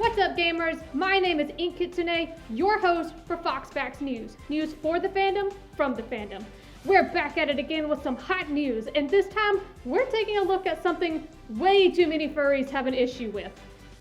What's up, gamers? My name is INKStudios, your host for Foxbacks News. News for the fandom, from the fandom. We're back at it again with some hot news, and this time we're taking a look at something way too many furries have an issue with: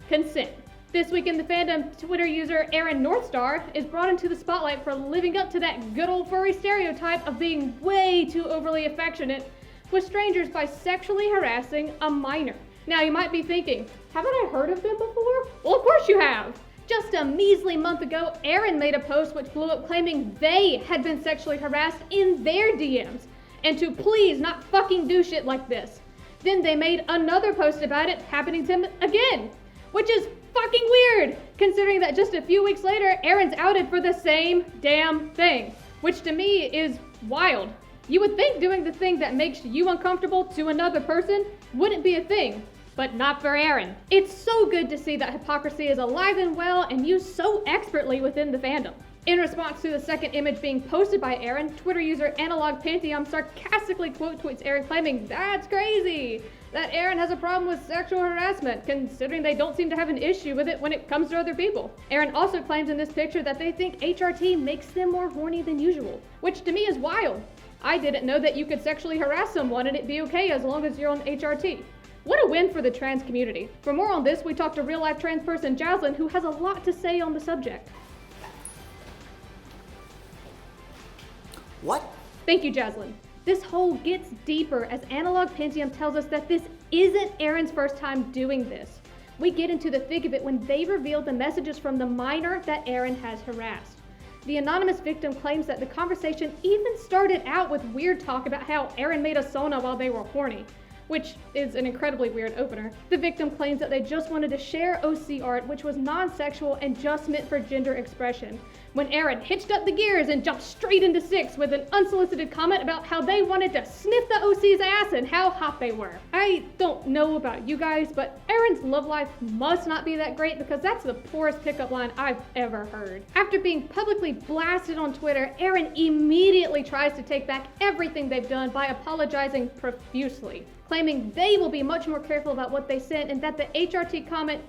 consent. This week in the fandom, Twitter user Aaron Northstar is brought into the spotlight for living up to that good old furry stereotype of being way too overly affectionate with strangers by sexually harassing a minor. Now you might be thinking, haven't I heard of them before? Well, of course you have! Just a measly month ago, Aaron made a post which blew up claiming they had been sexually harassed in their DMs, and to please not fucking do shit like this. Then they made another post about it happening to him again, which is fucking weird, considering that just a few weeks later, Aaron's outed for the same damn thing, which to me is wild. You would think doing the thing that makes you uncomfortable to another person wouldn't be a thing, but not for Aaron. It's so good to see that hypocrisy is alive and well and used so expertly within the fandom. In response to the second image being posted by Aaron, Twitter user Analog Pantheon sarcastically quote tweets Aaron claiming, "That's crazy! That Aaron has a problem with sexual harassment, considering they don't seem to have an issue with it when it comes to other people." Aaron also claims in this picture that they think HRT makes them more horny than usual, which to me is wild. I didn't know that you could sexually harass someone and it'd be okay as long as you're on HRT. What a win for the trans community. For more on this, we talked to real-life trans person Jazlyn, who has a lot to say on the subject. What? Thank you, Jazlyn. This hole gets deeper as Analog Pantheon tells us that this isn't Aaron's first time doing this. We get into the thick of it when they reveal the messages from the minor that Aaron has harassed. The anonymous victim claims that the conversation even started out with weird talk about how Aaron made a sauna while they were horny, which is an incredibly weird opener. The victim claims that they just wanted to share OC art, which was non-sexual and just meant for gender expression, when Aaron hitched up the gears and jumped straight into six with an unsolicited comment about how they wanted to sniff the OC's ass and how hot they were. I don't know about you guys, but Aaron's love life must not be that great, because that's the poorest pickup line I've ever heard. After being publicly blasted on Twitter, Aaron immediately tries to take back everything they've done by apologizing profusely, claiming they will be much more careful about what they sent and that the HRT comment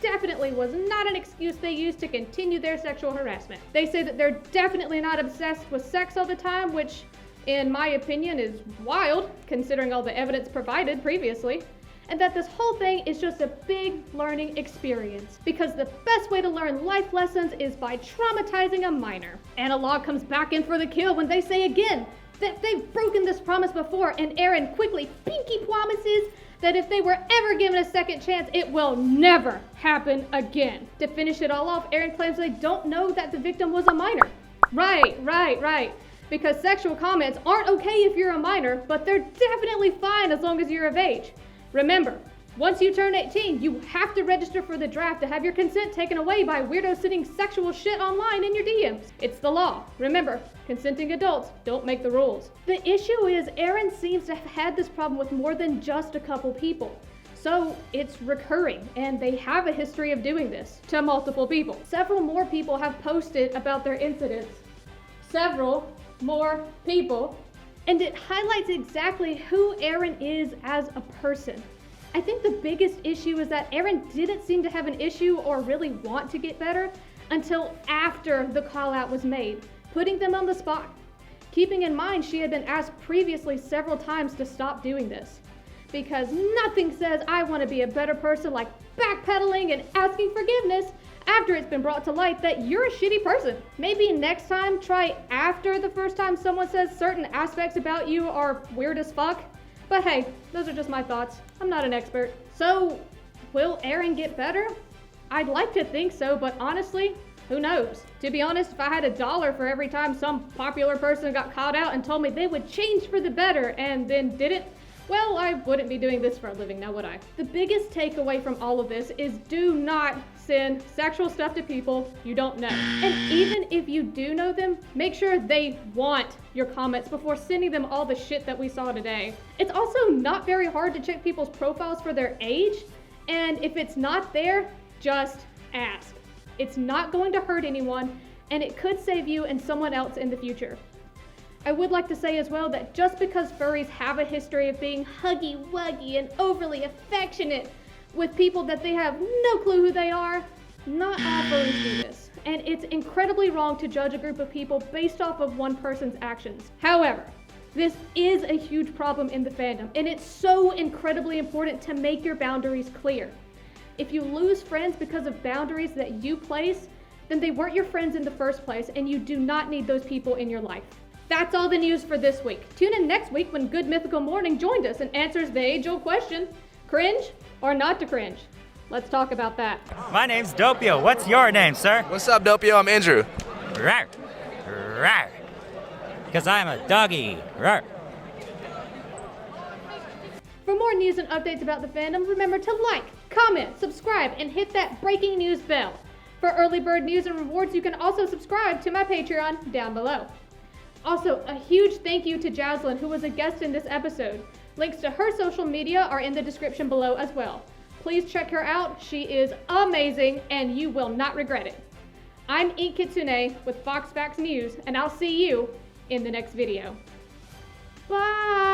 definitely was not an excuse they used to continue their sexual harassment. They say that they're definitely not obsessed with sex all the time, which in my opinion is wild considering all the evidence provided previously, and that this whole thing is just a big learning experience, because the best way to learn life lessons is by traumatizing a minor. Analog comes back in for the kill when they say again that they've broken this promise before, and Aaron quickly pinky promises that if they were ever given a second chance, it will never happen again. To finish it all off, Aaron claims they don't know that the victim was a minor. Right. Because sexual comments aren't okay if you're a minor, but they're definitely fine as long as you're of age. Remember, once you turn 18, you have to register for the draft to have your consent taken away by weirdos sending sexual shit online in your DMs. It's the law. Remember, consenting adults don't make the rules. The issue is Aaron seems to have had this problem with more than just a couple people. So it's recurring, and they have a history of doing this to multiple people. Several more people have posted about their incidents. Several more people. And it highlights exactly who Aaron is as a person. I think the biggest issue is that Aaron didn't seem to have an issue or really want to get better until after the call out was made, putting them on the spot. Keeping in mind she had been asked previously several times to stop doing this. Because nothing says I want to be a better person like backpedaling and asking forgiveness after it's been brought to light that you're a shitty person. Maybe next time try after the first time someone says certain aspects about you are weird as fuck. But hey, those are just my thoughts. I'm not an expert. So, will Aaron get better? I'd like to think so, but honestly, who knows? To be honest, if I had $1 for every time some popular person got called out and told me they would change for the better and then didn't, well, I wouldn't be doing this for a living, now would I? The biggest takeaway from all of this is do not send sexual stuff to people you don't know. And even if you do know them, make sure they want your comments before sending them all the shit that we saw today. It's also not very hard to check people's profiles for their age, and if it's not there, just ask. It's not going to hurt anyone, and it could save you and someone else in the future. I would like to say as well that just because furries have a history of being huggy-wuggy and overly affectionate with people that they have no clue who they are. Not all furries do this, and it's incredibly wrong to judge a group of people based off of one person's actions. However, this is a huge problem in the fandom, and it's so incredibly important to make your boundaries clear. If you lose friends because of boundaries that you place, then they weren't your friends in the first place, and you do not need those people in your life. That's all the news for this week. Tune in next week when Good Mythical Morning joined us and answers the age-old question, cringe or not to cringe? Let's talk about that. My name's Doppio. What's your name, sir? What's up, Doppio? I'm Andrew. Rawr. Rawr. Because I'm a doggy. Rawr. For more news and updates about the fandom, remember to like, comment, subscribe, and hit that breaking news bell. For early bird news and rewards, you can also subscribe to my Patreon down below. Also, a huge thank you to Jazlyn, who was a guest in this episode. Links to her social media are in the description below as well. Please check her out. She is amazing, and you will not regret it. I'm INKStudios with Fox Facts News, and I'll see you in the next video. Bye!